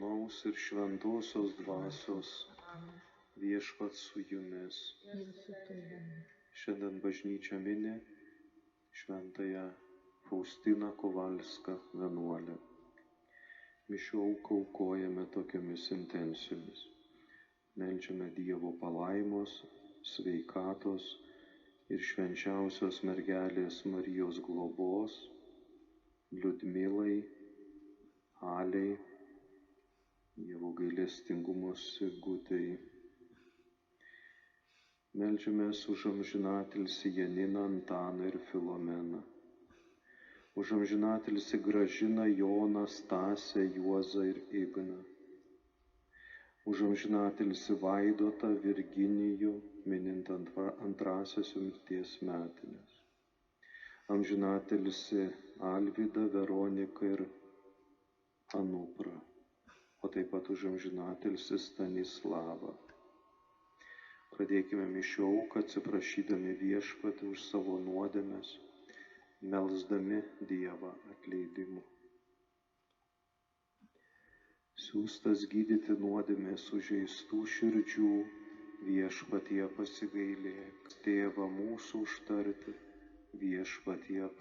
Sūnaus ir Šventosios Dvasios viešpats su jumis. Šiandien bažnyčia mini šventąją Faustiną Kovalską vienuolę. Mišių auką aukojame tokiamis intencijomis. Meldžiame Dievo palaimos, sveikatos ir švenčiausios mergelės Marijos globos Liudmilai, Aliai, Dievo gailestingumo Sigutei. Meldžiamės už amžinatilsį Janiną, Antaną ir Filomeną. Už amžinatilsį Gražiną, Joną, Stasę, Juozą ir Igną. Už amžinatilsį Vaidotą, Virginijų, minint antrąsias mirties metines. Amžinatilsį Alvydą, Veroniką ir Anuprą, o taip pat už amžinatilsį Stanislavą. Pradėkime mišių auką, atsiprašydami viešpatį už savo nuodėmes, melsdami Dievą atleidimo. Siųstas gydyti nuodėmės sužeistų širdžių, viešpatie pasigailėk. Tėvą mūsų užtarti, viešpatie pasigailėk.